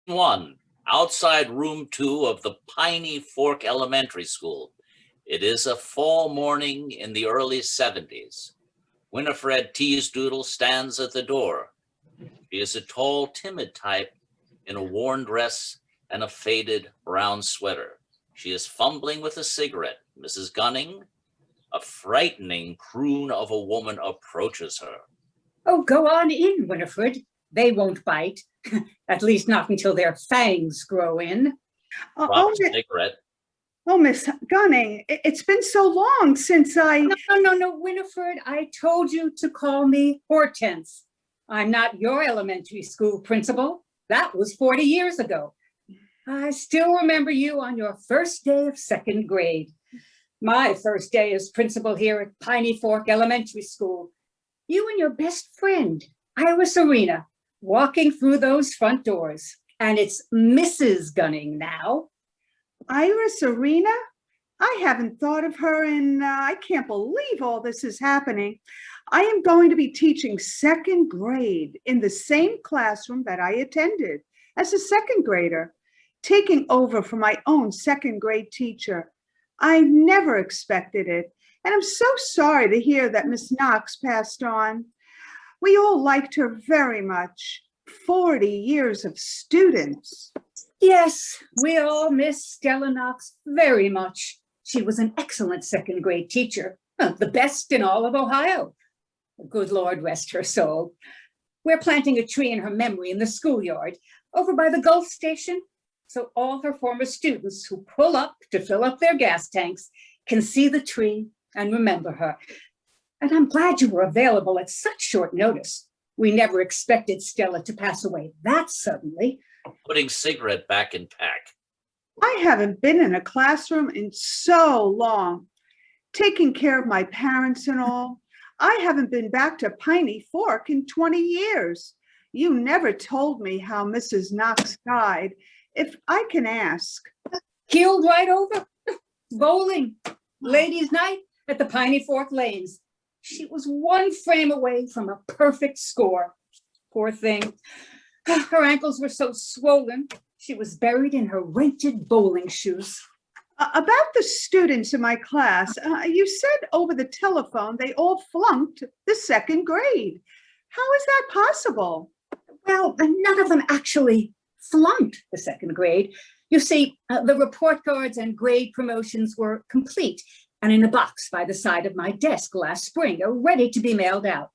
One, outside room 2 of the Piney Fork Elementary School. It is a fall morning in the early 70s. Winifred Teasdoodle stands at the door. She is a tall, timid type in a worn dress and a faded brown sweater. She is fumbling with a cigarette. Mrs. Gunning, a frightening croon of a woman, approaches her. Oh, go on in, Winifred. They won't bite, at least not until their fangs grow in. Cigarette. Oh, Miss Gunning, it's been so long since I... No, Winifred, I told you to call me Hortense. I'm not your elementary school principal. That was 40 years ago. I still remember you on your first day of second grade. My first day as principal here at Piney Fork Elementary School. You and your best friend, Iris Arena, walking through those front doors. And it's Mrs. Gunning now. Iris Arena? I haven't thought of her in, I can't believe all this is happening. I am going to be teaching second grade in the same classroom that I attended as a second grader, taking over from my own second grade teacher. I never expected it, and I'm so sorry to hear that Miss Knox passed on. We all liked her very much. 40 years of students. Yes, we all miss Stella Knox very much. She was an excellent second grade teacher, the best in all of Ohio. Good Lord rest her soul. We're planting a tree in her memory in the schoolyard over by the Gulf Station, so all her former students who pull up to fill up their gas tanks can see the tree and remember her. And I'm glad you were available at such short notice. We never expected Stella to pass away that suddenly. Putting cigarette back in pack. I haven't been in a classroom in so long, taking care of my parents and all. I haven't been back to Piney Fork in 20 years. You never told me how Mrs. Knox died, if I can ask. Keeled right over. Bowling. Ladies' night at the Piney Fork Lanes. She was one frame away from a perfect score. Poor thing. Her ankles were so swollen, she was buried in her rented bowling shoes. About the students in my class, you said over the telephone they all flunked the second grade. How is that possible? Well, none of them actually flunked the second grade. You see, the report cards and grade promotions were complete and in a box by the side of my desk last spring, ready to be mailed out.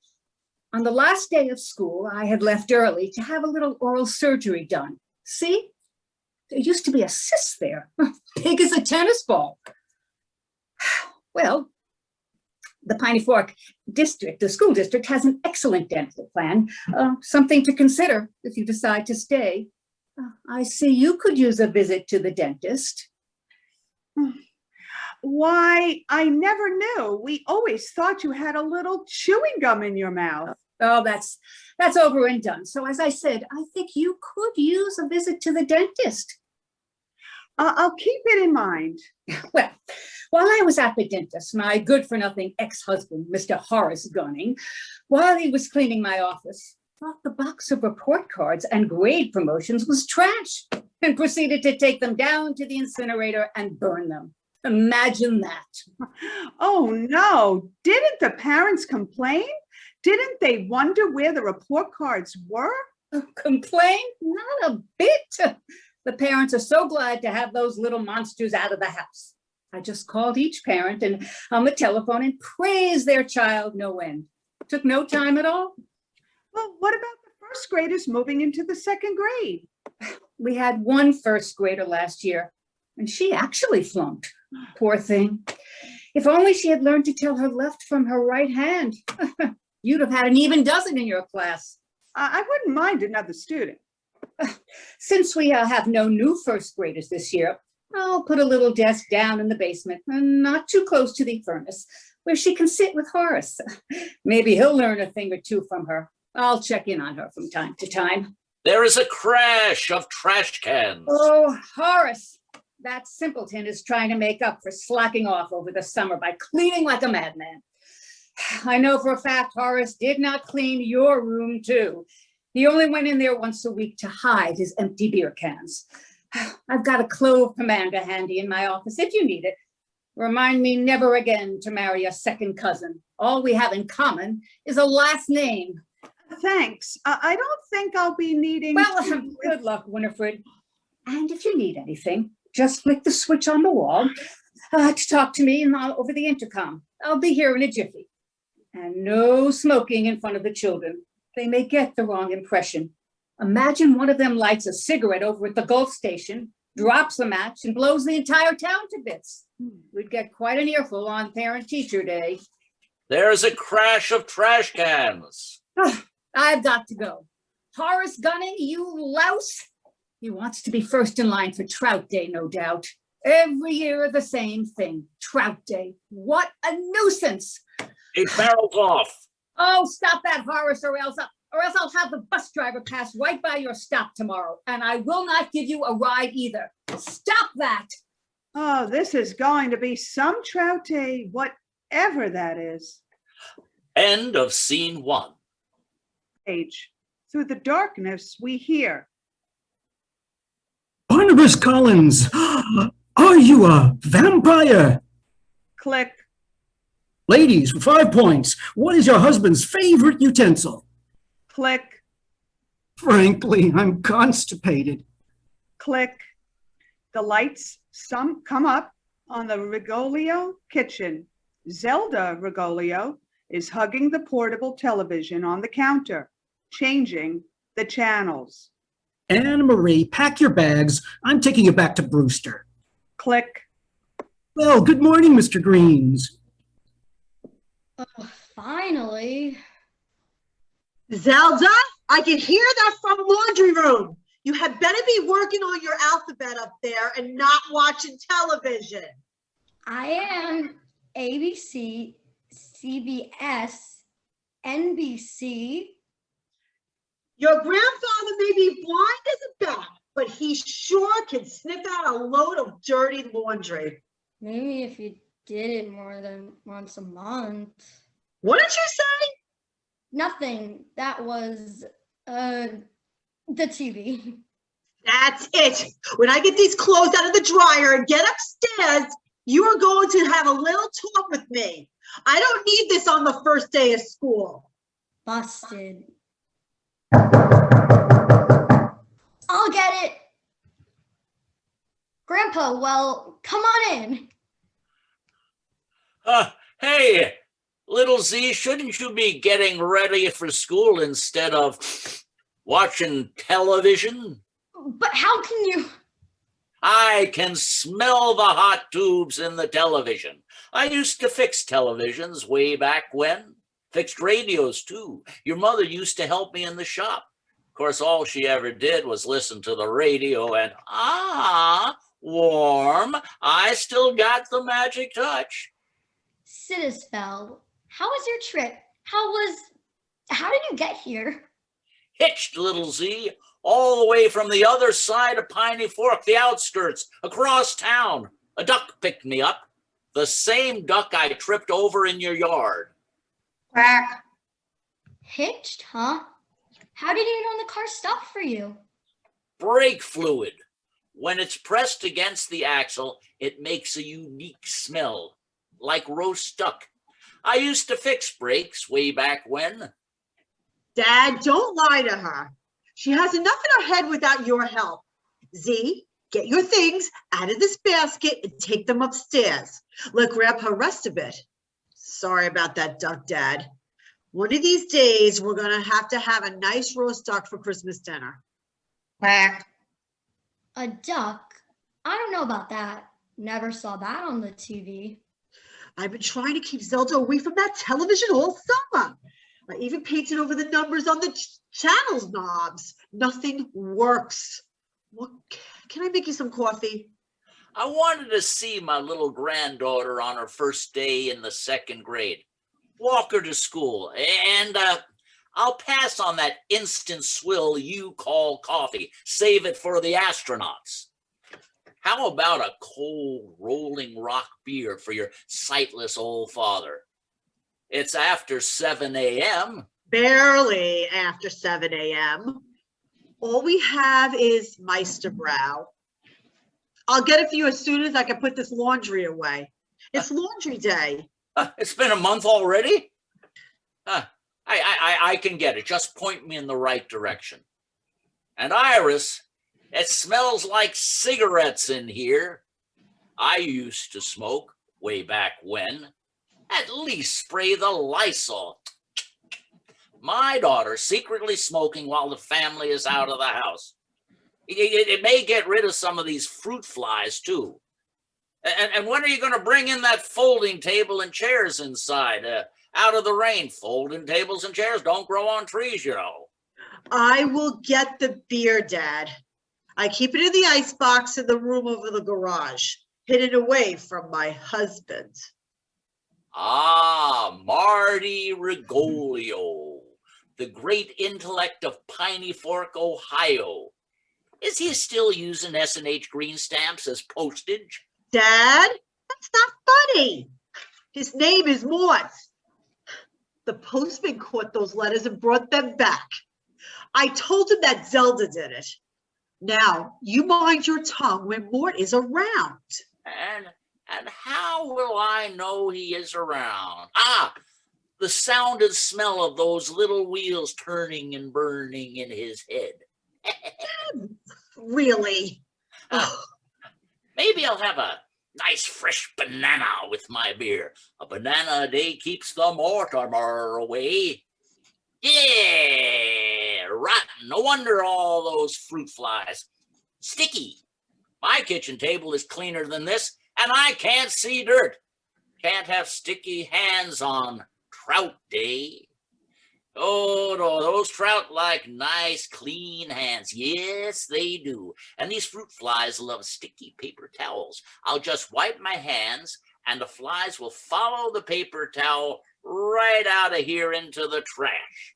On the last day of school, I had left early to have a little oral surgery done. See? There used to be a cyst there, big as a tennis ball. Well, the Piney Fork district, the school district, has an excellent dental plan, something to consider if you decide to stay. I see you could use a visit to the dentist. Why, I never knew. We always thought you had a little chewing gum in your mouth. Oh, that's over and done. So as I said, I think you could use a visit to the dentist. I'll keep it in mind. Well, while I was at the dentist, my good-for-nothing ex-husband, Mr. Horace Gunning, while he was cleaning my office, thought the box of report cards and grade promotions was trash and proceeded to take them down to the incinerator and burn them. Imagine that. Oh, no. Didn't the parents complain? Didn't they wonder where the report cards were? Complain? Not a bit. The parents are so glad to have those little monsters out of the house. I just called each parent and on the telephone and praised their child no end. Took no time at all. Well, what about the first graders moving into the second grade? We had one first grader last year, and she actually flunked. Poor thing. If only she had learned to tell her left from her right hand. You'd have had an even dozen in your class. I wouldn't mind another student. Since we have no new first graders this year, I'll put a little desk down in the basement, not too close to the furnace, where she can sit with Horace. Maybe he'll learn a thing or two from her. I'll check in on her from time to time. There is a crash of trash cans. Oh, Horace, that simpleton is trying to make up for slacking off over the summer by cleaning like a madman. I know for a fact Horace did not clean your room too. He only went in there once a week to hide his empty beer cans. I've got a clove commander handy in my office if you need it. Remind me never again to marry a second cousin. All we have in common is a last name. Thanks. I don't think I'll be needing. Well, good luck, Winifred. And if you need anything, just flick the switch on the wall to talk to me over the intercom. I'll be here in a jiffy. And no smoking in front of the children. They may get the wrong impression. Imagine one of them lights a cigarette over at the Gulf station, drops the match, and blows the entire town to bits. We'd get quite an earful on Parent-Teacher Day. There's a crash of trash cans. I've got to go. Horace Gunning, you louse. He wants to be first in line for Trout Day, no doubt. Every year the same thing, Trout Day. What a nuisance. He barrels off. Oh, stop that, Horace, or else I'll have the bus driver pass right by your stop tomorrow, and I will not give you a ride either. Stop that. Oh, this is going to be some Trout Day, whatever that is. End of scene 1. Age. Through the darkness, we hear. Barnabas Collins, are you a vampire? Click. Ladies, for 5 points, what is your husband's favorite utensil? Click. Frankly, I'm constipated. Click. The lights come up on the Rigolio kitchen. Zelda Rigolio is hugging the portable television on the counter, changing the channels. Anne Marie, pack your bags. I'm taking you back to Brewster. Click. Well, good morning, Mr. Greens. Oh, finally. Zelda, I can hear that from laundry room. You had better be working on your alphabet up there and not watching television. I am ABC, CBS, NBC. Your grandfather may be blind as a bat, but he sure can sniff out a load of dirty laundry. Maybe if you did it more than once a month. What did you say? Nothing. That was the TV. That's it. When I get these clothes out of the dryer and get upstairs, you are going to have a little talk with me. I don't need this on the first day of school. Busted. I'll get it. Grandpa, well, come on in. Hey, little Z, shouldn't you be getting ready for school instead of watching television? But how can you? I can smell the hot tubes in the television. I used to fix televisions way back when. Fixed radios, too. Your mother used to help me in the shop. Of course, all she ever did was listen to the radio and, warm. I still got the magic touch. Siddisfeld, how was your trip? How did you get here? Hitched, little Z, all the way from the other side of Piney Fork, the outskirts, across town. A duck picked me up. The same duck I tripped over in your yard. Quack. Hitched, huh? How did you know the car stopped for you? Brake fluid. When it's pressed against the axle, it makes a unique smell, like roast duck. I used to fix brakes way back when. Dad, don't lie to her. She has enough in her head without your help. Z, get your things out of this basket and take them upstairs. Let Grandpa rest a bit. Sorry about that duck, Dad. One of these days, we're going to have a nice roast duck for Christmas dinner. Quack. A duck? I don't know about that. Never saw that on the TV. I've been trying to keep Zelda away from that television all summer. I even painted over the numbers on the channels knobs. Nothing works. What, can I make you some coffee? I wanted to see my little granddaughter on her first day in the 2nd grade. Walk her to school, and I'll pass on that instant swill you call coffee. Save it for the astronauts. How about a cold Rolling Rock beer for your sightless old father? It's after 7 a.m. Barely after 7 a.m. All we have is Meisterbrow. I'll get it for you as soon as I can put this laundry away. It's laundry day. It's been a month already? I can get it. Just point me in the right direction. And Iris, it smells like cigarettes in here. I used to smoke way back when. At least spray the Lysol. My daughter secretly smoking while the family is out of the house. It may get rid of some of these fruit flies too. And when are you going to bring in that folding table and chairs inside? Out of the rain, folding tables and chairs don't grow on trees, you know. I will get the beer, Dad. I keep it in the icebox in the room over the garage, hidden away from my husband. Ah, Marty Rigolio, the great intellect of Piney Fork, Ohio. Is he still using S&H green stamps as postage? Dad, that's not funny. His name is Mort. The postman caught those letters and brought them back. I told him that Zelda did it. Now, you mind your tongue when Mort is around. And how will I know he is around? Ah, the sound and smell of those little wheels turning and burning in his head. Really? Maybe I'll have a nice fresh banana with my beer. A banana a day keeps the Mortimer away. Yeah, rotten. No wonder all those fruit flies. Sticky. My kitchen table is cleaner than this, and I can't see dirt. Can't have sticky hands on Trout Day. Oh, no, those trout like nice, clean hands. Yes, they do. And these fruit flies love sticky paper towels. I'll just wipe my hands, and the flies will follow the paper towel right out of here into the trash.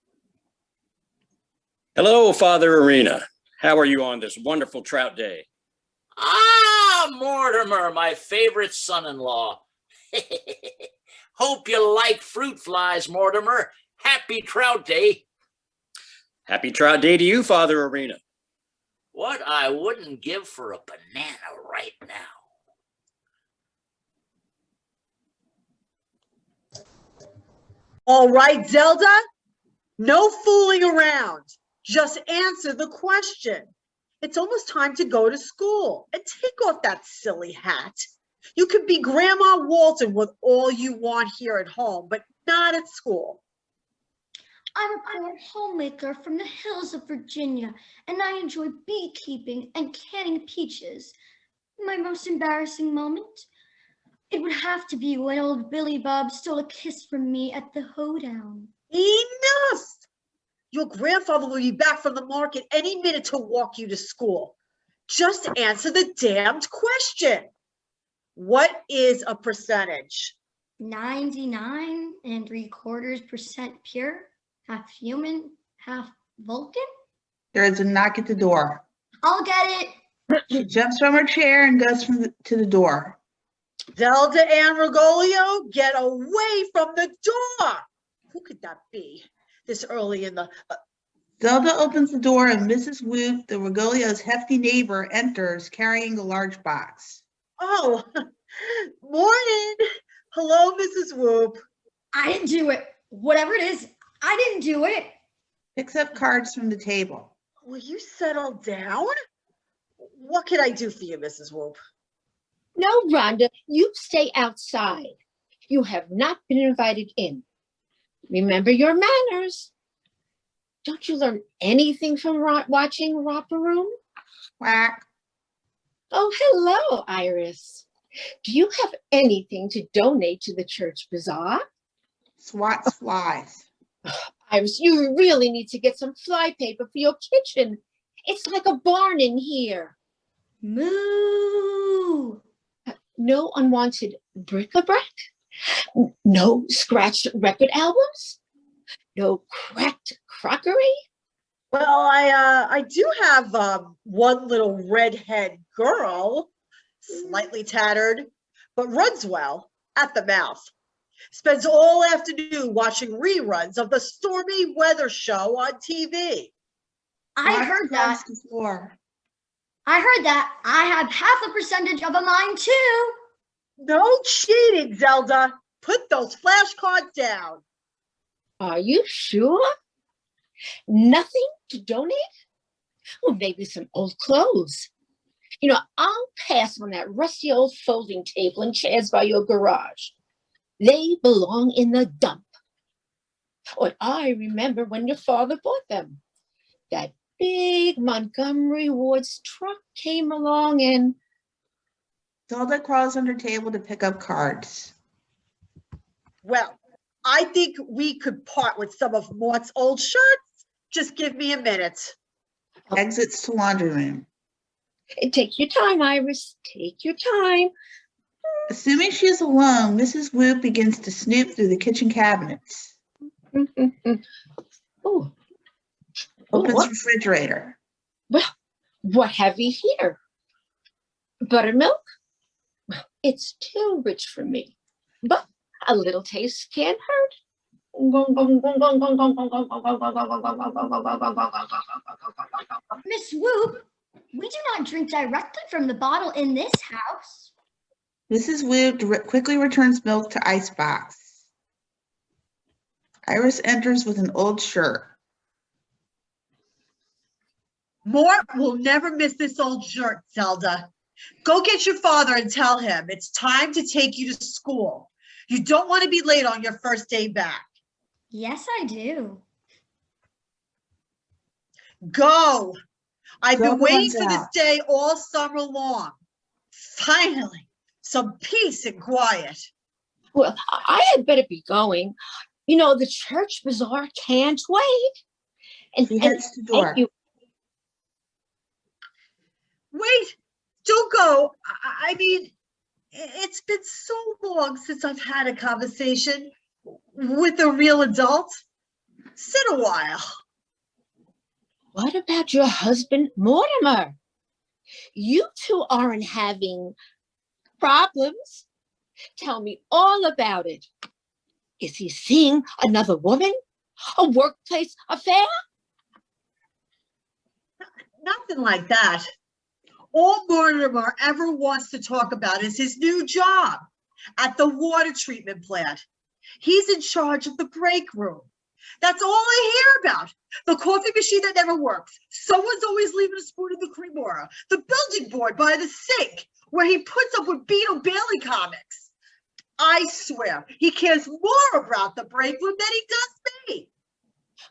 Hello, Father Arena. How are you on this wonderful trout day? Ah, Mortimer, my favorite son-in-law. Hope you like fruit flies, Mortimer. Happy Trout Day. Happy Trout Day to you, Father Arena. What I wouldn't give for a banana right now. All right, Zelda, no fooling around. Just answer the question. It's almost time to go to school and take off that silly hat. You could be Grandma Walton with all you want here at home, but not at school. I'm a poor homemaker from the hills of Virginia, and I enjoy beekeeping and canning peaches. My most embarrassing moment? It would have to be when old Billy Bob stole a kiss from me at the hoedown. Enough! Your grandfather will be back from the market any minute to walk you to school. Just answer the damned question. What is a percentage? 99.75% pure, half human, half Vulcan? There is a knock at the door. I'll get it. She jumps from her chair and goes to the door. Zelda and Rigolio, get away from the door. Who could that be this early in the... Zelda opens the door and Mrs. Whoop, the Rigolio's hefty neighbor, enters carrying a large box. Oh, morning. Hello, Mrs. Whoop. I didn't do it. Whatever it is, I didn't do it. Picks up cards from the table. Will you settle down? What can I do for you, Mrs. Whoop? No, Rhonda, you stay outside. You have not been invited in. Remember your manners. Don't you learn anything from watching Rubrum? Quack. Oh, hello, Iris. Do you have anything to donate to the church bazaar? Swats flies. Iris, you really need to get some fly paper for your kitchen. It's like a barn in here. Moo! No unwanted bric-a-brac? No scratched record albums? No cracked crockery? Well, I do have one little redhead girl, slightly tattered, but runs well at the mouth. Spends all afternoon watching reruns of the stormy weather show on TV. I heard that. Before. I heard that. I have half a percentage of a mind too. No cheating, Zelda. Put those flashcards down. Are you sure? Nothing to donate? Well, maybe some old clothes. You know, I'll pass on that rusty old folding table and chairs by your garage. They belong in the dump. Oh, I remember when your father bought them. That big Montgomery Ward's truck came along and... Zelda crawls under table to pick up cards. Well, I think we could part with some of Mort's old shirts. Just give me a minute. Exits to laundry room. Take your time, Iris. Take your time. Assuming she is alone, Mrs. Whoop begins to snoop through the kitchen cabinets. Oh. Opens What? refrigerator. Well, what have we here? Buttermilk? Well, it's too rich for me, but a little taste can't hurt. Miss Whoop, we do not drink directly from the bottle in this house. Mrs. Whoop quickly returns milk to icebox. Iris enters with an old shirt. Mort will never miss this old shirt, Zelda. Go get your father and tell him it's time to take you to school. You don't want to be late on your first day back. Yes, I do. Go. I've been Zelda waiting runs for this out. day all summer long. Finally, some peace and quiet. Well, I had better be going. You know, the church bazaar can't wait. And, She heads to door. Wait, don't go. I mean, it's been so long since I've had a conversation with a real adult. Sit a while. What about your husband, Mortimer? You two aren't having problems. Tell me all about it. Is he seeing another woman? A workplace affair? Nothing like that. All Mortimer ever wants to talk about is his new job at the water treatment plant. He's in charge of the break room. That's all I hear about. The coffee machine that never works. Someone's always leaving a spoon in the cremora. The building board by the sink where he puts up with Beetle Bailey comics. I swear he cares more about the break room than he does me.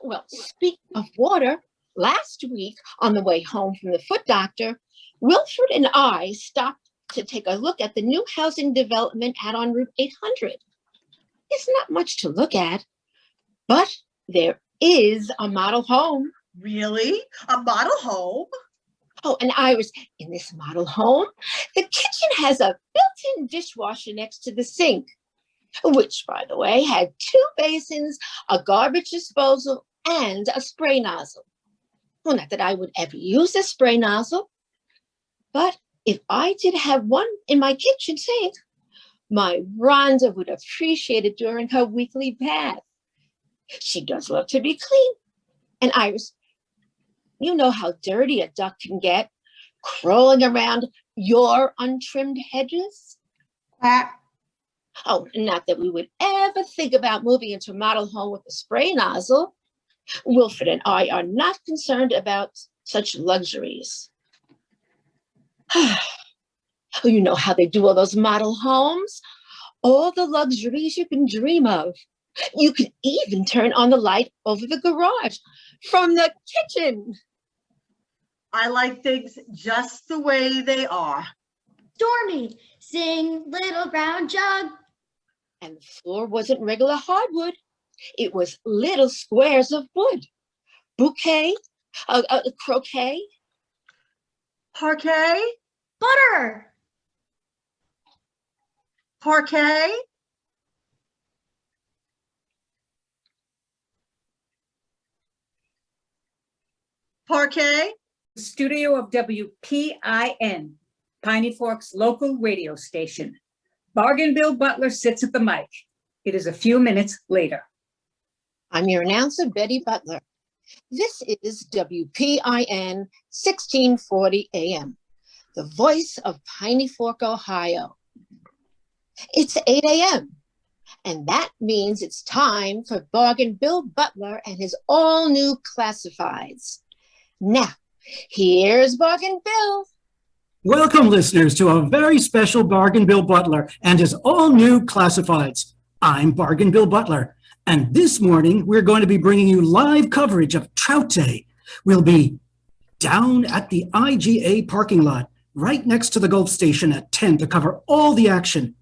Well, speaking of water, last week on the way home from the foot doctor, Wilfred and I stopped to take a look at the new housing development out on Route 800. It's not much to look at, but there is a model home. Really? A model home? Oh, and Iris, in this model home, the kitchen has a built-in dishwasher next to the sink, which, by the way, had 2 basins, a garbage disposal, and a spray nozzle. Well, not that I would ever use a spray nozzle, but if I did have one in my kitchen sink, my Rhonda would appreciate it during her weekly bath. She does love to be clean. And Iris, you know how dirty a duck can get, crawling around your untrimmed hedges? Quack. Oh, not that we would ever think about moving into a model home with a spray nozzle. Wilfred and I are not concerned about such luxuries. You know how they do all those model homes? All the luxuries you can dream of. You can even turn on the light over the garage from the kitchen. I like things just the way they are. Stormy, sing Little Brown Jug. And the floor wasn't regular hardwood. It was little squares of wood. Bouquet, croquet. Parquet? Butter. Parquet? Parquet? Studio of WPIN, Piney Fork's local radio station. Bargain Bill Butler sits at the mic. It is a few minutes later. I'm your announcer, Betty Butler. This is WPIN 1640 AM, the voice of Piney Fork, Ohio. It's 8 a.m., and that means it's time for Bargain Bill Butler and his all-new classifieds. Now, here's Bargain Bill. Welcome, listeners, to a very special Bargain Bill Butler and his all-new classifieds. I'm Bargain Bill Butler, and this morning we're going to be bringing you live coverage of Trout Day. We'll be down at the IGA parking lot, right next to the Gulf Station at 10 to cover all the action.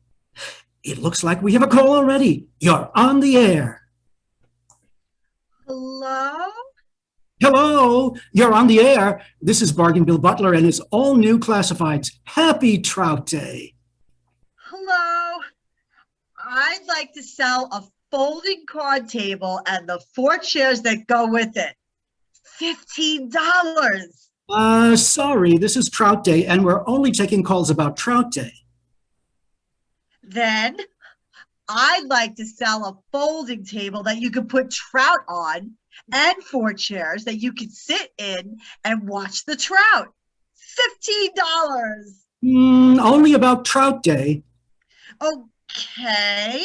It looks like we have a call already. You're on the air. Hello? Hello, you're on the air. This is Bargain Bill Butler and his all-new classifieds. Happy Trout Day. Hello? I'd like to sell a folding card table and the 4 chairs that go with it. $15. Sorry, this is Trout Day, and we're only taking calls about Trout Day. Then I'd like to sell a folding table that you could put trout on and 4 chairs that you could sit in and watch the trout. $15. Only about Trout Day. Okay.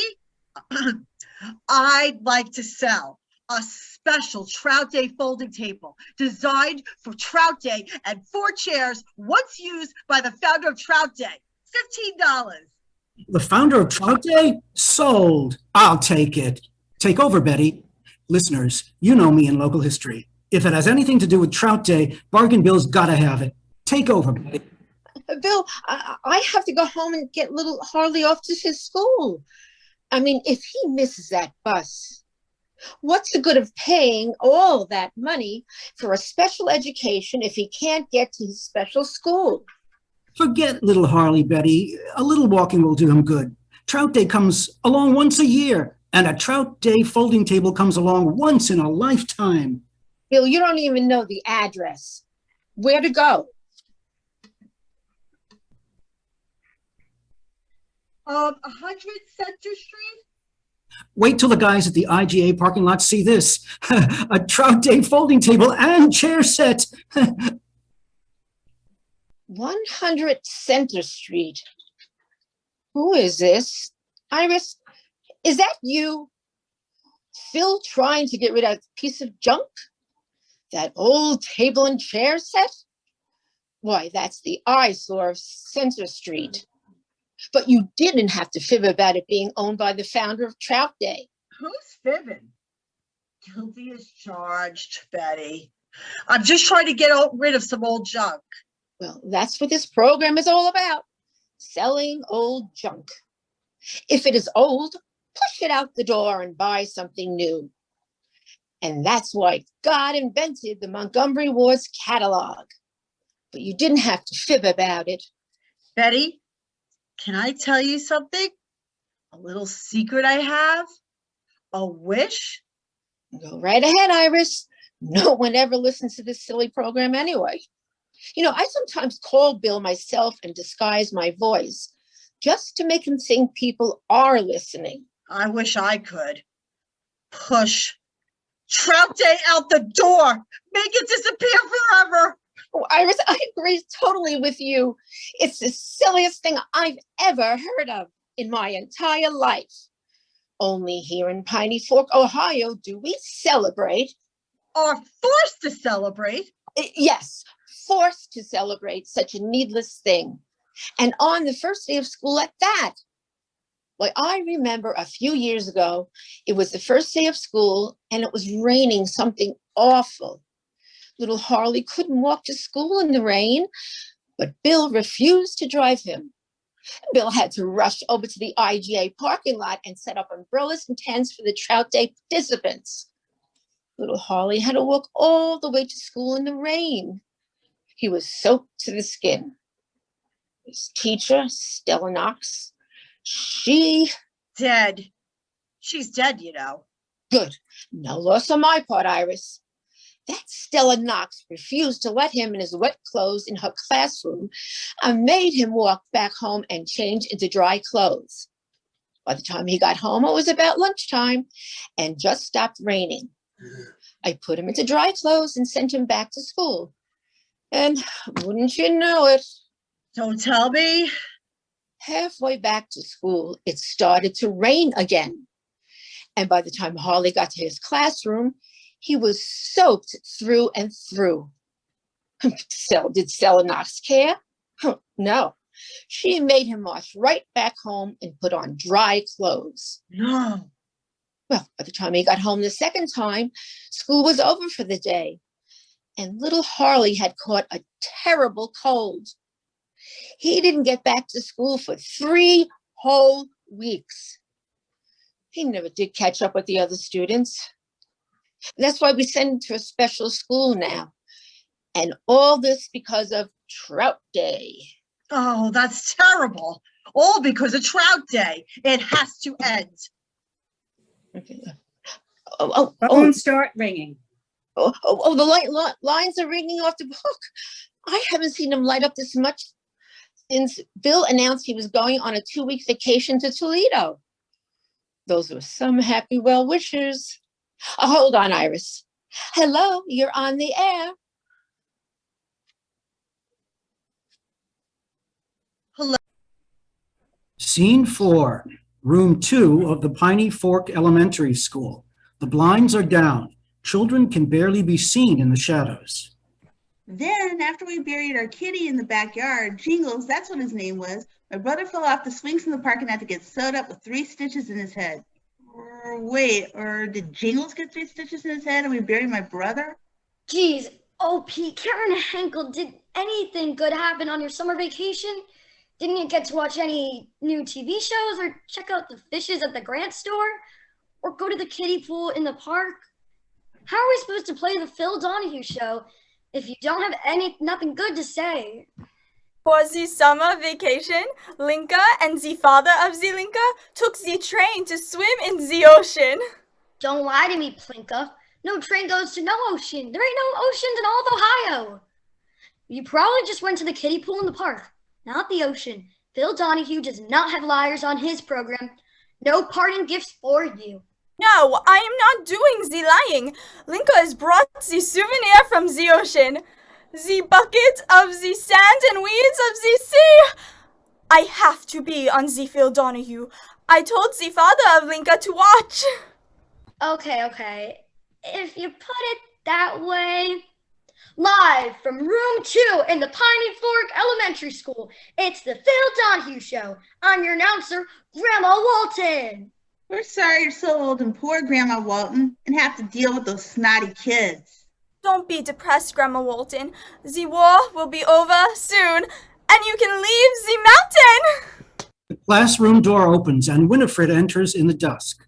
I'd like to sell a special Trout Day folding table designed for Trout Day and 4 chairs once used by the founder of Trout Day. $15. The founder of Trout Day? Sold. I'll take it. Take over, Betty. Listeners, you know me in local history. If it has anything to do with Trout Day, Bargain Bill's got to have it. Take over, Betty. Bill, I have to go home and get little Harley off to his school. I mean, if he misses that bus, what's the good of paying all that money for a special education if he can't get to his special school? Forget little Harley, Betty. A little walking will do him good. Trout Day comes along once a year, and a Trout Day folding table comes along once in a lifetime. Bill, you don't even know the address. Where to go? 100 Center Street? Wait till the guys at the IGA parking lot see this. A Trout Day folding table and chair set. 100 Center Street. Who is this? Iris, is that you? Still trying to get rid of that piece of junk? That old table and chair set? Why, that's the eyesore of Center Street. But you didn't have to fib about it being owned by the founder of Trout Day. Who's fibbing? Guilty as charged, Betty. I'm just trying to get rid of some old junk. Well, that's what this program is all about. Selling old junk. If it is old, push it out the door and buy something new. And that's why God invented the Montgomery Ward's catalog. But you didn't have to fib about it. Betty, can I tell you something? A little secret I have? A wish? Go right ahead, Iris. No one ever listens to this silly program anyway. You know, I sometimes call Bill myself and disguise my voice just to make him think people are listening. I wish I could. Push Trout Day out the door. Make it disappear forever. Oh, Iris, I agree totally with you. It's the silliest thing I've ever heard of in my entire life. Only here in Piney Fork, Ohio, do we celebrate. Are forced to celebrate. Yes, forced to celebrate such a needless thing. And on the first day of school at that. Well, I remember a few years ago, it was the first day of school and it was raining something awful. Little Harley couldn't walk to school in the rain, but Bill refused to drive him. Bill had to rush over to the IGA parking lot and set up umbrellas and tents for the Trout Day participants. Little Harley had to walk all the way to school in the rain. He was soaked to the skin. His teacher, Stella Knox, she... Dead. She's dead, you know. Good. No loss on my part, Iris. That Stella Knox refused to let him in his wet clothes in her classroom and made him walk back home and change into dry clothes. By the time he got home, it was about lunchtime and just stopped raining. I put him into dry clothes and sent him back to school. And wouldn't you know it, Don't tell me. halfway back to school, it started to rain again. And by the time Harley got to his classroom, he was soaked through and through. Did Selenox care? No. She made him march right back home and put on dry clothes. No. Well, by the time he got home the second time, school was over for the day. And little Harley had caught a terrible cold. He didn't get back to school for 3 whole weeks. He never did catch up with the other students. That's why we send him to a special school now. And all this because of Trout Day. Oh, that's terrible. All because of Trout Day. It has to end. Okay. Phones start ringing. The lines are ringing off the book. I haven't seen them light up this much since Bill announced he was going on a 2-week vacation to Toledo. Those were some happy well wishers. Hold on, Iris. Hello, you're on the air. Scene 4, room 2 of the Piney Fork Elementary School. The blinds are down. Children can barely be seen in the shadows. Then, after we buried our kitty in the backyard, Jingles, that's what his name was, my brother fell off the swings in the park and had to get sewed up with 3 stitches in his head. Or did Jingles get 3 stitches in his head and we buried my brother? Geez, oh Pete, Karen Henkel, did anything good happen on your summer vacation? Didn't you get to watch any new TV shows or check out the fishes at the Grant store? Or go to the kiddie pool in the park? How are we supposed to play the Phil Donahue show if you don't have nothing good to say? For the summer vacation, Linka and the father of the Linka took the train to swim in the ocean. Don't lie to me, Plinka. No train goes to no ocean. There ain't no oceans in all of Ohio. You probably just went to the kiddie pool in the park, not the ocean. Phil Donahue does not have liars on his program. No parting gifts for you. No, I am not doing the lying. Linka has brought the souvenir from the ocean. The bucket of the sand and weeds of the sea. I have to be on the Phil Donahue. I told the father of Linka to watch. Okay. If you put it that way. Live from room 2 in the Piney Fork Elementary School, it's the Phil Donahue Show. I'm your announcer, Grandma Walton. We're sorry you're so old and poor, Grandma Walton, and have to deal with those snotty kids. Don't be depressed, Grandma Walton. The war will be over soon, and you can leave the mountain. The classroom door opens and Winifred enters in the dusk.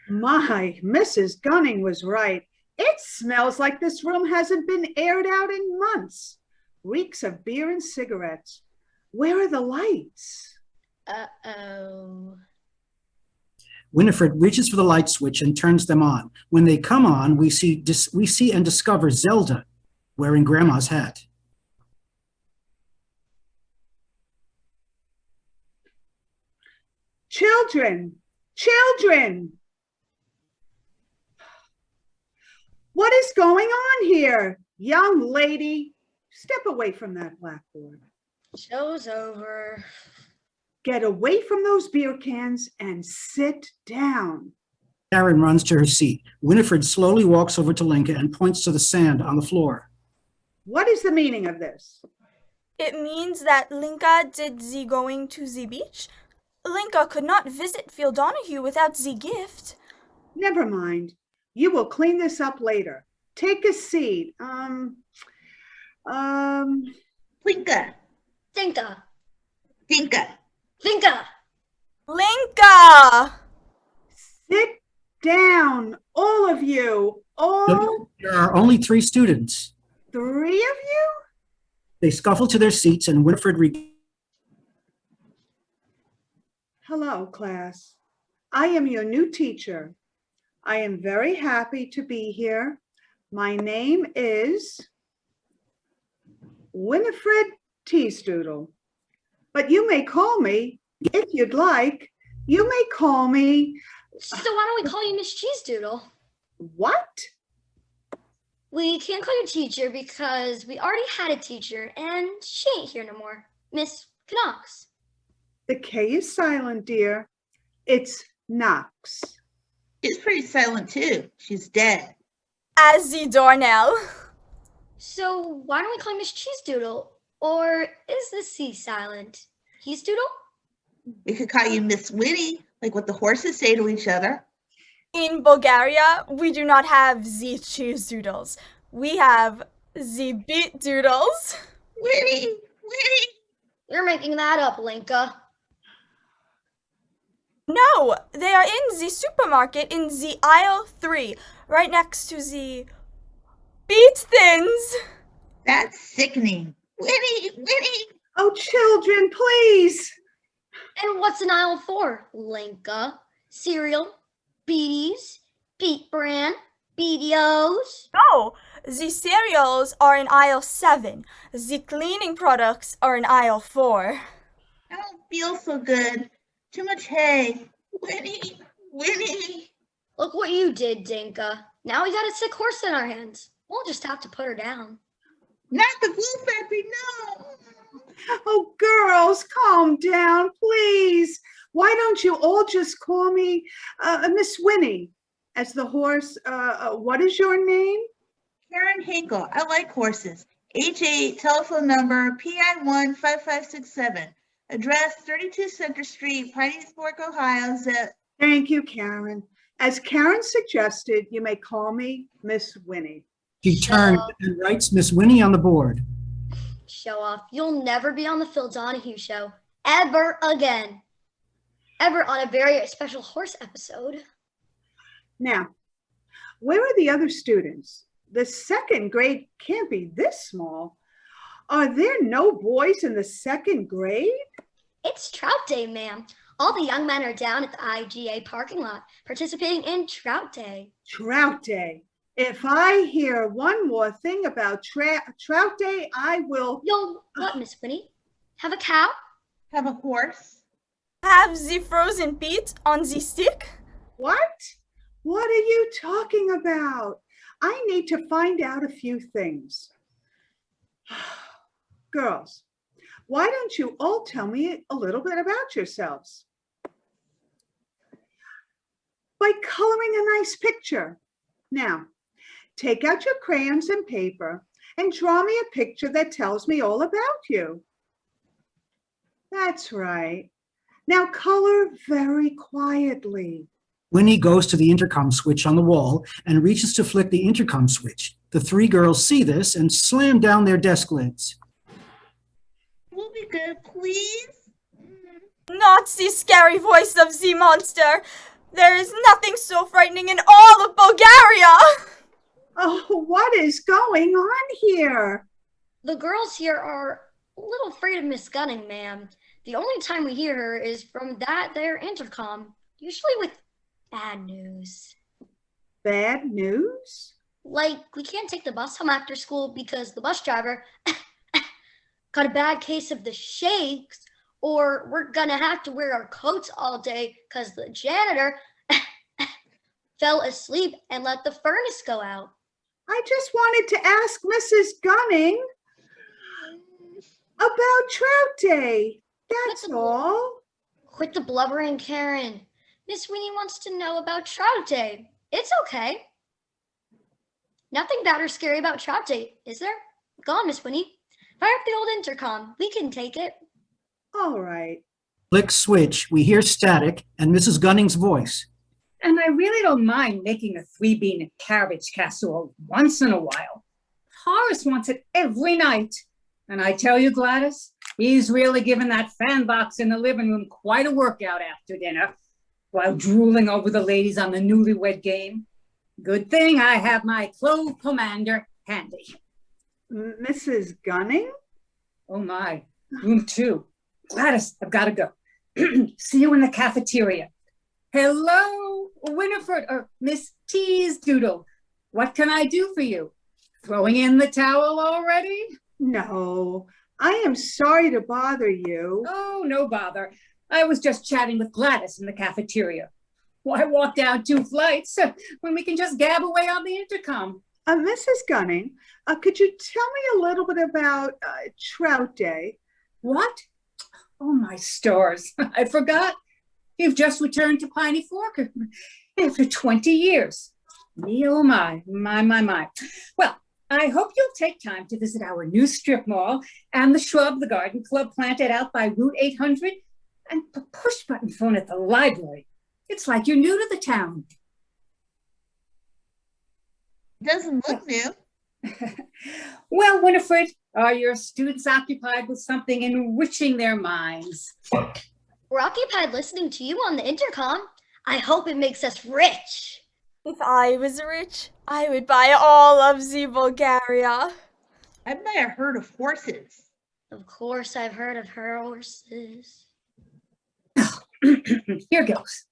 My, Mrs. Gunning was right. It smells like this room hasn't been aired out in months. Reeks of beer and cigarettes. Where are the lights? Uh-oh. Winifred reaches for the light switch and turns them on. When they come on, we see and discover Zelda wearing Grandma's hat. Children! What is going on here? Young lady, step away from that blackboard. Show's over. Get away from those beer cans and sit down. Karen runs to her seat. Winifred slowly walks over to Linka and points to the sand on the floor. What is the meaning of this? It means that Linka did the going to the beach. Linka could not visit Phil Donahue without the gift. Never mind. You will clean this up later. Take a seat. Linka. Linka. Sit down, all of you. All There are only 3 students. 3 of you? They scuffle to their seats and Winifred Hello, class. I am your new teacher. I am very happy to be here. My name is Winifred Teasdoodle, but you may call me, if you'd like, You may call me. So why don't we call you Miss Cheese Doodle? What? We can't call you teacher because we already had a teacher and she ain't here no more. Miss Knox. The K is silent, dear. It's Knox. She's pretty silent too. She's dead. As the Darnell. So why don't we call you Miss Cheese Doodle? Or is the C silent? Cheese Doodle? We could call you Miss Winnie, like what the horses say to each other. In Bulgaria, we do not have the cheese doodles. We have the beet doodles. Winnie, Winnie. You're making that up, Linka. No, they are in the supermarket in the aisle 3, right next to the beet thins. That's sickening. Winnie, Winnie. Oh, children, please. And what's in aisle 4, Linka? Cereal, Beaties, Peat Bran, Beatios. No, the cereals are in aisle 7. The cleaning products are in aisle 4. I don't feel so good. Too much hay. Winnie, Winnie. Look what you did, Dinka. Now we got a sick horse in our hands. We'll just have to put her down. Not the glue factory, no. Oh, girls, calm down, please. Why don't you all just call me Miss Winnie? As the horse, what is your name? Karen Hinkle. I like horses. H8, telephone number PI15567. Address 32 Center Street, Piney Fork, Ohio. Zip. Thank you, Karen. As Karen suggested, you may call me Miss Winnie. She turns and writes Miss Winnie on the board. Show off. You'll never be on the Phil Donahue show. Ever again. Ever on a very special horse episode. Now, where are the other students? The second grade can't be this small. Are there no boys in the second grade? It's Trout Day, ma'am. All the young men are down at the IGA parking lot participating in Trout Day. Trout Day. If I hear one more thing about Trout Day, I will... You'll what, Miss Winnie? Have a cow? Have a horse? Have the frozen beet on the stick? What? What are you talking about? I need to find out a few things. Girls, why don't you all tell me a little bit about yourselves? By coloring a nice picture. Now, take out your crayons and paper and draw me a picture that tells me all about you. That's right. Now color very quietly. Winnie goes to the intercom switch on the wall and reaches to flick the intercom switch. The three girls see this and slam down their desk lids. We'll be good, please. Not the scary voice of the monster. There is nothing so frightening in all of Bulgaria. Oh, what is going on here? The girls here are a little afraid of Miss Gunning, ma'am. The only time we hear her is from that there intercom, usually with bad news. Bad news? Like, we can't take the bus home after school because the bus driver got a bad case of the shakes, or we're gonna have to wear our coats all day because the janitor fell asleep and let the furnace go out. I just wanted to ask Mrs. Gunning about Trout Day. That's all. Quit the blubbering, Karen. Miss Winnie wants to know about Trout Day. It's okay. Nothing bad or scary about Trout Day, is there? Go on, Miss Winnie. Fire up the old intercom. We can take it. All right. Flick switch, we hear static and Mrs. Gunning's voice. And I really don't mind making a 3-bean and cabbage casserole once in a while. Horace wants it every night. And I tell you, Gladys, he's really given that fan box in the living room quite a workout after dinner while drooling over the ladies on the newlywed game. Good thing I have my clove pomander handy. Mrs. Gunning? Oh my, room 2. Gladys, I've got to go. See you in the cafeteria. Hello, Winifred, or Miss Tease Doodle. What can I do for you? Throwing in the towel already? No, I am sorry to bother you. Oh, no bother. I was just chatting with Gladys in the cafeteria. Why walk down 2 flights when we can just gab away on the intercom? Mrs. Gunning, could you tell me a little bit about Trout Day? What? Oh, my stars. I forgot. You've just returned to Piney Fork after 20 years. Me, oh my. Well, I hope you'll take time to visit our new strip mall and the shrub the garden club planted out by Route 800 and the push button phone at the library. It's like you're new to the town. Doesn't look new. Well, Winifred, are your students occupied with something enriching their minds? We're occupied listening to you on the intercom. I hope it makes us rich. If I was rich, I would buy all of the Bulgaria. I'd buy a herd of horses. Of course, I've heard of horses. Here goes.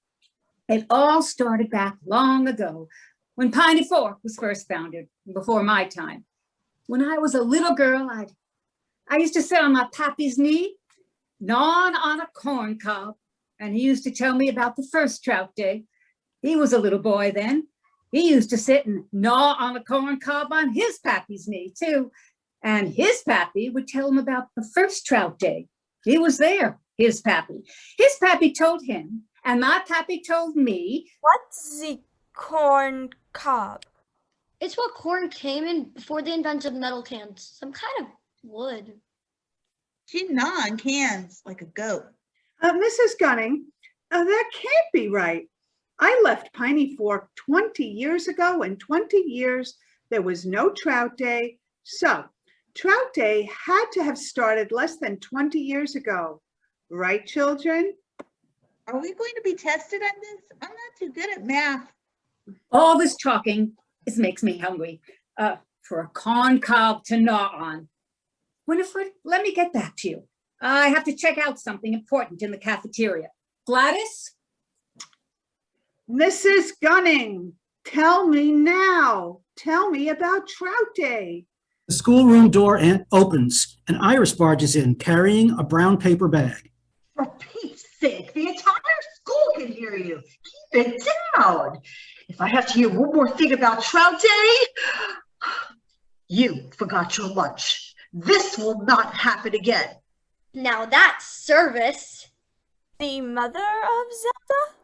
It all started back long ago when Piney Fork was first founded, before my time. When I was a little girl, I used to sit on my pappy's knee, gnawing on a corn cob, and he used to tell me about the first Trout Day. He was a little boy then. He used to sit and gnaw on a corn cob on his pappy's knee too. And his pappy would tell him about the first Trout Day. He was there, his pappy. His pappy told him, and my pappy told me. What's the corn cob? It's what corn came in before they invented metal cans. Some kind of wood. She'd gnaw on cans like a goat. Mrs. Gunning, that can't be right. I left Piney Fork 20 years ago, and 20 years there was no Trout Day. So Trout Day had to have started less than 20 years ago. Right, children? Are we going to be tested on this? I'm not too good at math. All this talking makes me hungry for a corn cob to gnaw on. Winifred, let me get back to you. I have to check out something important in the cafeteria. Gladys? Mrs. Gunning, tell me now. Tell me about Trout Day. The schoolroom door opens and Iris barges in carrying a brown paper bag. For Pete's sake, the entire school can hear you. Keep it down. If I have to hear one more thing about Trout Day, you forgot your lunch. This will not happen again. Now that's service. The mother of Zelda?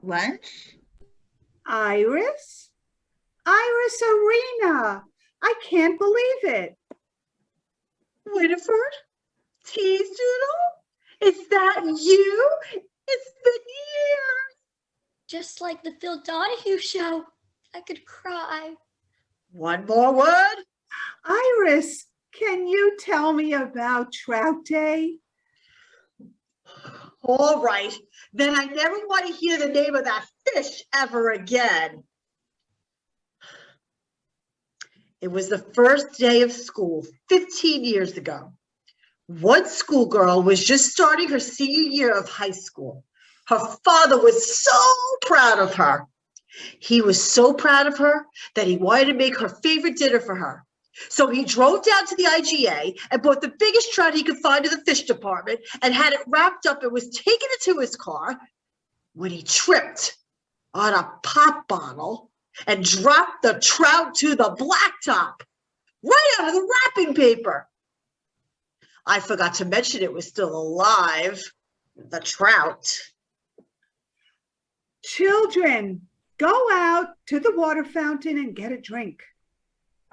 Lunch? Iris? Iris Arena. I can't believe it. Winifred? Teasdoodle? Is that you? It's been years. Just like the Phil Donahue show. I could cry. One more word? Iris, can you tell me about Trout Day? All right, then I never want to hear the name of that fish ever again. It was the first day of school 15 years ago. One schoolgirl was just starting her senior year of high school. Her father was so proud of her. He was so proud of her that he wanted to make her favorite dinner for her. So he drove down to the IGA and bought the biggest trout he could find in the fish department and had it wrapped up and was taking it to his car when he tripped on a pop bottle and dropped the trout to the blacktop, right out of the wrapping paper. I forgot to mention it was still alive, the trout. Children, go out to the water fountain and get a drink.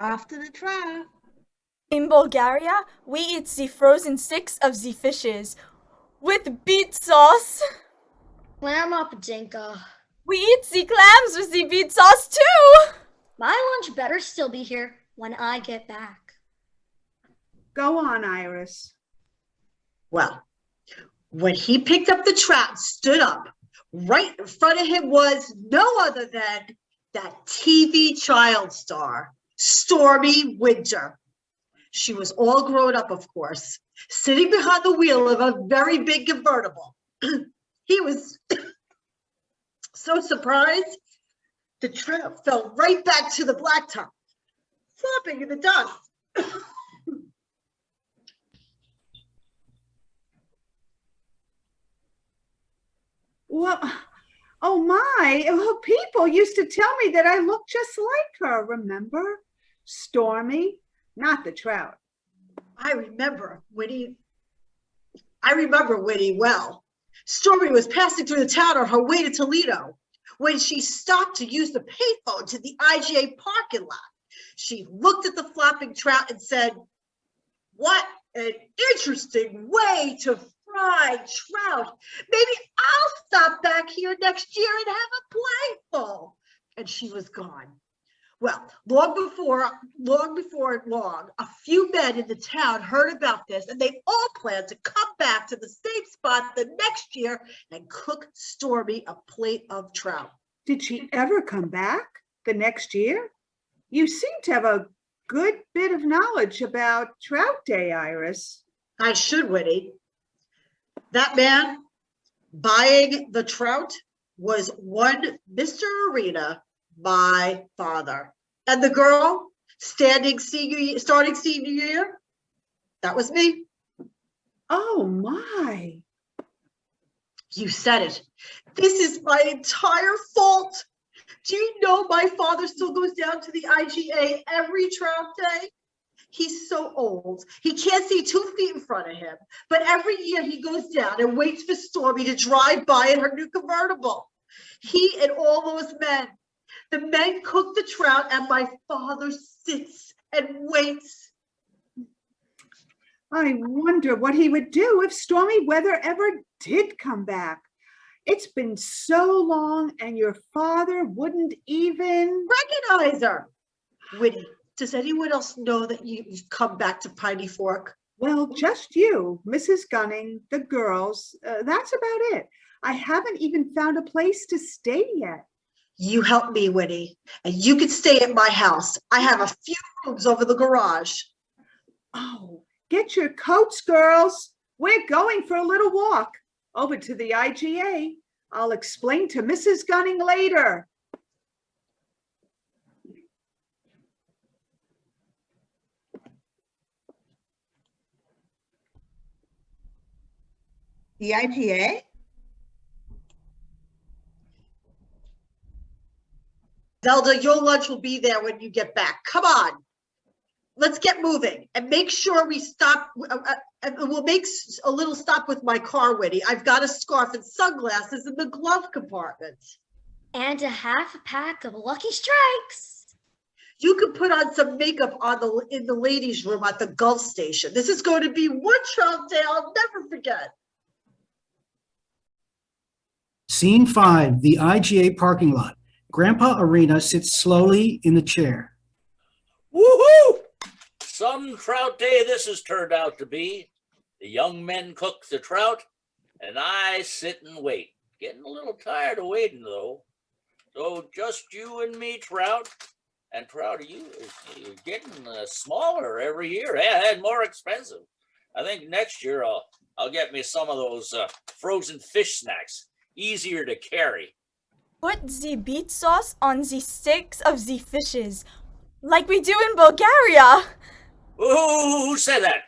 Off to the trout. In Bulgaria, we eat the frozen sticks of the fishes with beet sauce. Clam up, Dinka. We eat the clams with the beet sauce too. My lunch better still be here when I get back. Go on, Iris. Well, when he picked up the trout, stood up, right in front of him was no other than that TV child star, Stormy Winter. She was all grown up, of course, sitting behind the wheel of a very big convertible. He was so surprised, the trout fell right back to the blacktop, flopping in the dust. Well, oh my, people used to tell me that I looked just like her, remember? Stormy, not the Trout. I remember Winnie well. Stormy was passing through the town on her way to Toledo when she stopped to use the payphone to the IGA parking lot. She looked at the flopping trout and said, "What an interesting way to fry trout. Maybe I'll stop back here next year and have a playful." And she was gone. Well, long before a few men in the town heard about this, and they all planned to come back to the same spot the next year and cook Stormy a plate of trout. Did she ever come back the next year? You seem to have a good bit of knowledge about Trout Day, Iris. I should, Winnie. That man buying the trout was one Mr. Arena, my father. And the girl starting senior year, that was me. Oh my. You said it. This is my entire fault. Do you know my father still goes down to the IGA every trout day? He's so old. He can't see 2 feet in front of him. But every year he goes down and waits for Stormy to drive by in her new convertible. He and all those men. The men cook the trout and my father sits and waits. I wonder what he would do if stormy weather ever did come back. It's been so long and your father wouldn't even recognize her. Winnie, does anyone else know that you've come back to Piney Fork? Well, just you, Mrs. Gunning, the girls. That's about it. I haven't even found a place to stay yet. You help me, Winnie, and you can stay at my house. I have a few rooms over the garage. Oh, get your coats, girls. We're going for a little walk over to the IGA. I'll explain to Mrs. Gunning later. The IGA? Zelda, your lunch will be there when you get back. Come on. Let's get moving and make sure we stop. We'll make a little stop with my car, Winnie. I've got a scarf and sunglasses in the glove compartment. And a half a pack of Lucky Strikes. You can put on some makeup in the ladies' room at the Gulf Station. This is going to be one trout day I'll never forget. Scene 5, the IGA parking lot. Grandpa Arena sits slowly in the chair. Woohoo! Some trout day this has turned out to be. The young men cook the trout, and I sit and wait. Getting a little tired of waiting, though. So just you and me, Trout. And Trout, you're getting smaller every year and more expensive. I think next year I'll get me some of those frozen fish snacks, easier to carry. Put the beet sauce on the sticks of the fishes, like we do in Bulgaria. Who said that?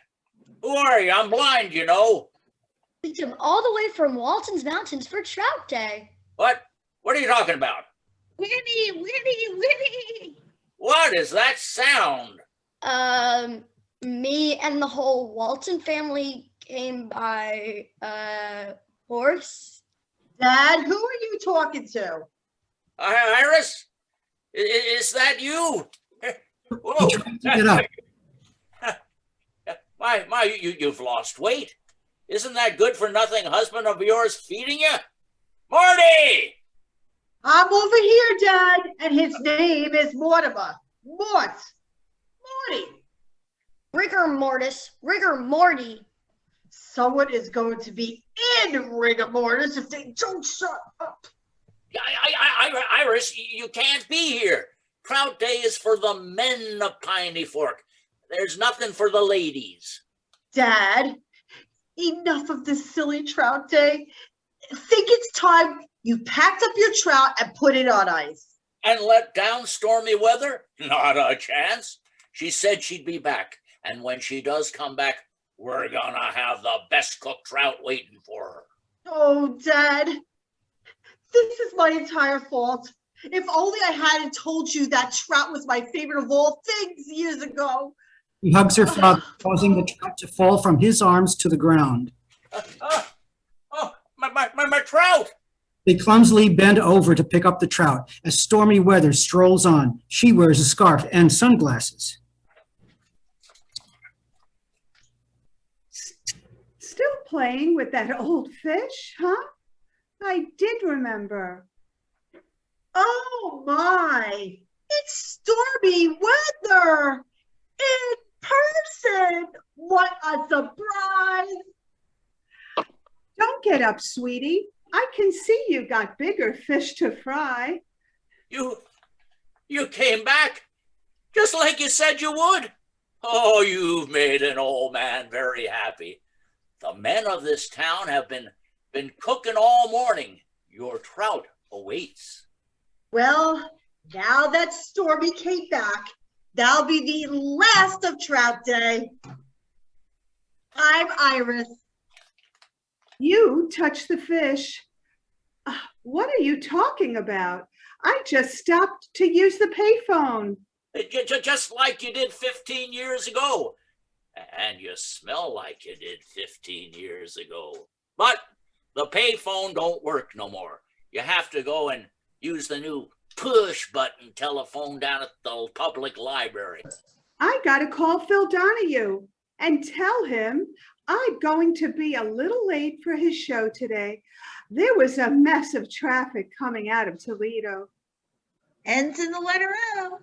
Who are you? I'm blind, you know. We come all the way from Walton's Mountains for Trout Day. What? What are you talking about? Winnie, Winnie, Winnie. What is that sound? Me and the whole Walton family came by, horse. Dad, who are you talking to? Iris? Is that you? Whoa. Get up. You've lost weight. Isn't that good for nothing husband of yours feeding you? Marty! I'm over here, Dad, and his name is Mortimer. Morty. Rigor mortis, rigor morty. Someone is going to be in rigor mortis if they don't shut up. Iris, you can't be here. Trout Day is for the men of Piney Fork. There's nothing for the ladies. Dad, enough of this silly Trout Day. Think it's time you packed up your trout and put it on ice. And let down stormy weather? Not a chance. She said she'd be back. And when she does come back, we're gonna have the best cooked trout waiting for her. Oh, Dad, This is my entire fault. If only I hadn't told you that Trout was my favorite of all things years ago. He hugs her father, causing the trout to fall from his arms to the ground. My trout! They clumsily bend over to pick up the trout as stormy weather strolls on. She wears a scarf and sunglasses. Still playing with that old fish, huh? I did remember. Oh my, it's stormy weather in person. What a surprise. Don't get up, sweetie. I can see you got bigger fish to fry. You came back just like you said you would. Oh, you've made an old man very happy. The men of this town have been cooking all morning. Your trout awaits. Well, now that Stormy came back, that'll be the last of Trout Day. I'm Iris. You touched the fish. What are you talking about? I just stopped to use the payphone. Just like you did 15 years ago. And you smell like you did 15 years ago. But the payphone don't work no more. You have to go and use the new push button telephone down at the public library. I gotta call Phil Donahue and tell him I'm going to be a little late for his show today. There was a mess of traffic coming out of Toledo. Ends in the letter O.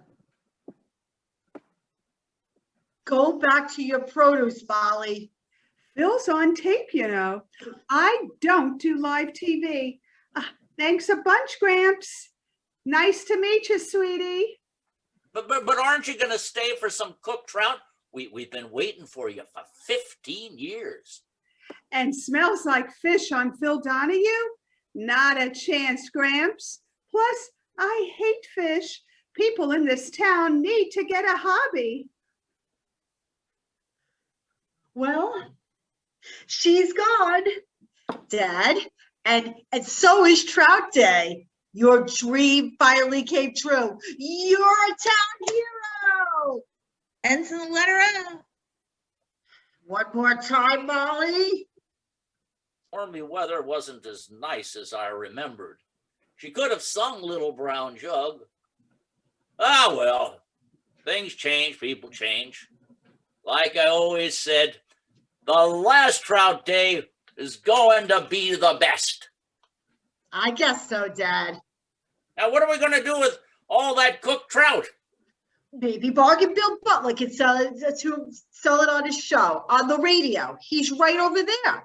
Go back to your produce, Molly. Phil's on tape, you know. I don't do live TV. Thanks a bunch, Gramps. Nice to meet you, sweetie. But aren't you going to stay for some cooked trout? We've been waiting for you for 15 years. And smells like fish on Phil Donahue? Not a chance, Gramps. Plus, I hate fish. People in this town need to get a hobby. Well, she's gone, Dad, and so is Trout Day. Your dream finally came true. You're a town hero. Ends in the letter O. One more time, Molly. Stormy weather wasn't as nice as I remembered. She could have sung Little Brown Jug. Ah, well, things change, people change. Like I always said, the last Trout Day is going to be the best. I guess so, Dad. Now, what are we going to do with all that cooked trout? Maybe Bargain Bill Butler can sell it on his show, on the radio. He's right over there.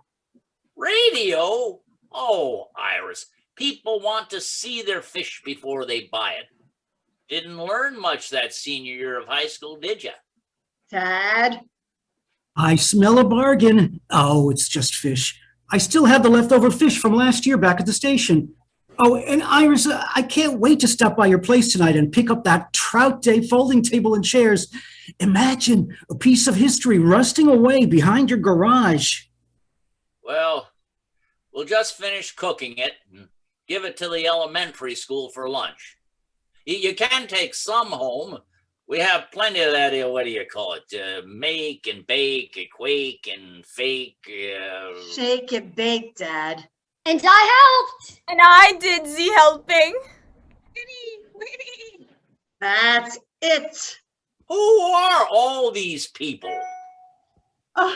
Radio? Oh, Iris, people want to see their fish before they buy it. Didn't learn much that senior year of high school, did you? Dad? I smell a bargain. Oh, it's just fish. I still have the leftover fish from last year back at the station. Oh, and Iris, I can't wait to stop by your place tonight and pick up that Trout Day folding table and chairs. Imagine a piece of history rusting away behind your garage. Well, we'll just finish cooking it and give it to the elementary school for lunch. You can take some home. We have plenty of that, what do you call it? Make and bake, quake and fake. Shake and bake, Dad. And I helped. And I did the helping. That's it. Who are all these people? Oh,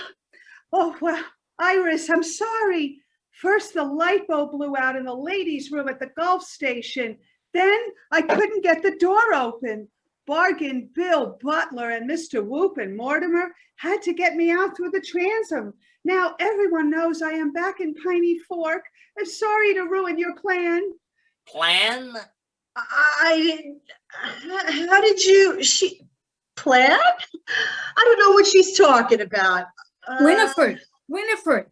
well, Iris, I'm sorry. First, the light bulb blew out in the ladies' room at the Gulf station. Then I couldn't get the door open. Bargain Bill Butler and Mr. Whoop and Mortimer had to get me out through the transom. Now everyone knows I am back in Piney Fork. I'm sorry to ruin your plan. Plan? How did you, plan? I don't know what she's talking about. Winifred,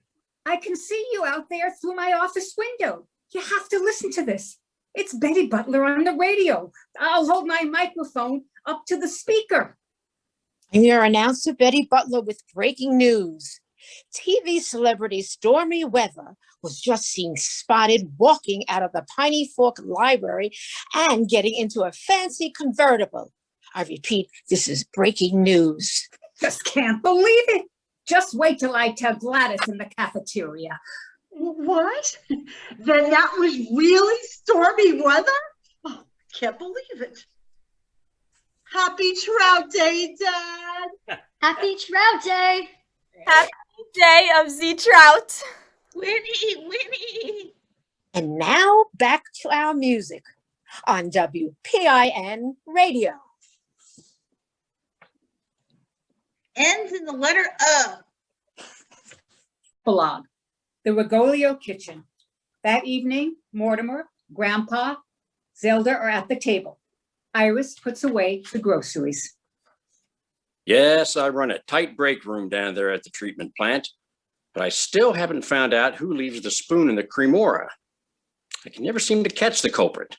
I can see you out there through my office window. You have to listen to this. It's Betty Butler on the radio. I'll hold my microphone up to the speaker. I'm your announcer, Betty Butler, with breaking news. TV celebrity Stormy Weather was just seen spotted walking out of the Piney Fork Library and getting into a fancy convertible. I repeat, this is breaking news. Just can't believe it. Just wait till I tell Gladys in the cafeteria. What? Then that was really stormy weather? Oh, can't believe it. Happy Trout Day, Dad. Happy Trout Day. Happy day of the Trout. Winnie. And now back to our music on WPIN Radio. Ends in the letter O. Blog. The Regolio kitchen. That evening, Mortimer, Grandpa, Zelda are at the table. Iris puts away the groceries. Yes, I run a tight break room down there at the treatment plant, but I still haven't found out who leaves the spoon in the cremora. I can never seem to catch the culprit.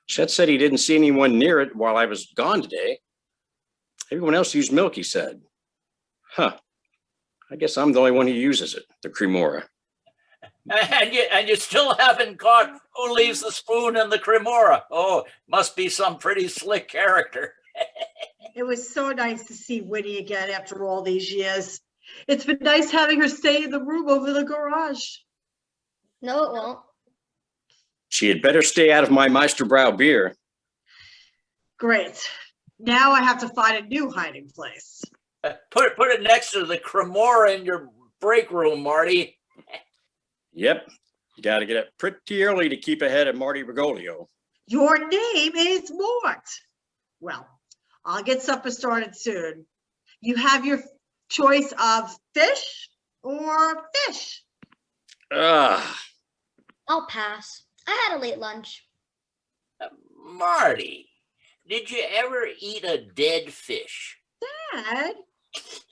Chet said he didn't see anyone near it while I was gone today. Everyone else used milk, he said. Huh. I guess I'm the only one who uses it, the cremora. And you still haven't caught who leaves the spoon in the cremora. Oh, must be some pretty slick character. It was so nice to see Winnie again after all these years. It's been nice having her stay in the room over the garage. No, it won't. She had better stay out of my Meisterbrow beer. Great. Now I have to find a new hiding place. Put it next to the cremora in your break room, Marty. Yep, you got to get up pretty early to keep ahead of Marty Regolio. Your name is Mort. Well, I'll get supper started soon. You have your choice of fish or fish. I'll pass. I had a late lunch. Marty, did you ever eat a dead fish? Dad?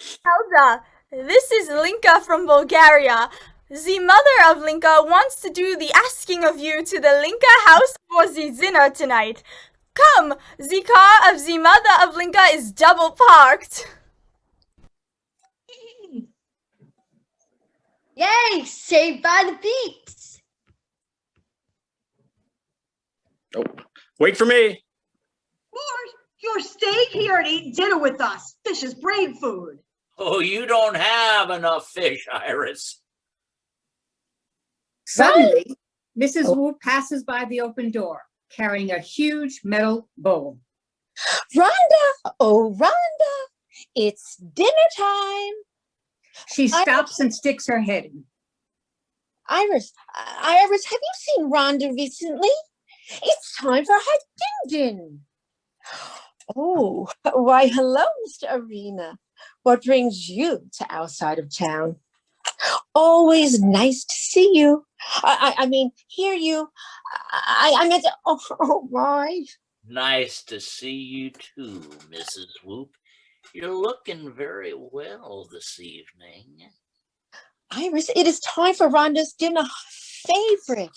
Zelda, this is Linka from Bulgaria. The mother of Linka wants to do the asking of you to the Linka house for the dinner tonight. Come, the car of the mother of Linka is double parked. Yay! Saved by the beats. Oh, wait for me. Mort, you're staying here and eating dinner with us. Fish is brain food. Oh, you don't have enough fish, Iris. Suddenly, Mrs. Wu passes by the open door, carrying a huge metal bowl. Rhonda, oh Rhonda, it's dinner time. She stops and sticks her head in. Iris, have you seen Rhonda recently? It's time for her din-din. Oh, why hello, Mr. Arena. What brings you to our side of town? Always nice to see you. I mean, hear you. I meant to, oh my. Nice to see you too, Mrs. Whoop. You're looking very well this evening. Iris, it is time for Rhonda's dinner favorite,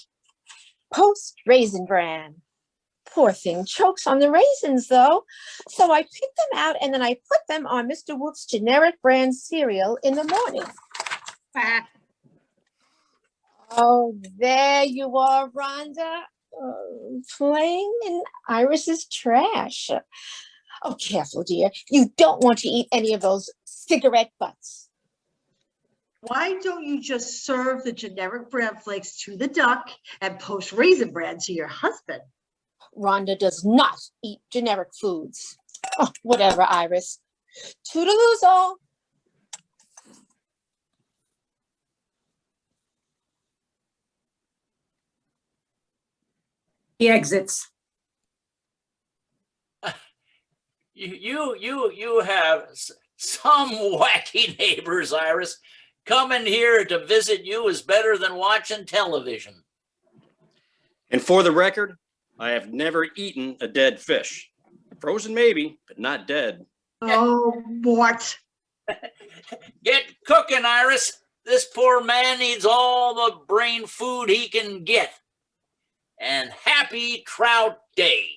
post raisin bran. Poor thing chokes on the raisins, though. So I pick them out and then I put them on Mr. Whoop's generic brand cereal in the morning. Oh, there you are, Rhonda, playing in Iris's trash. Oh, careful, dear. You don't want to eat any of those cigarette butts. Why don't you just serve the generic bran flakes to the duck and post raisin bran to your husband? Rhonda does not eat generic foods. Oh, whatever, Iris. Toodaloo's all. He exits. You have some wacky neighbors, Iris. Coming here to visit you is better than watching television. And for the record, I have never eaten a dead fish. Frozen maybe, but not dead. Oh, Mort. Get cooking, Iris. This poor man needs all the brain food he can get. And happy Trout Day.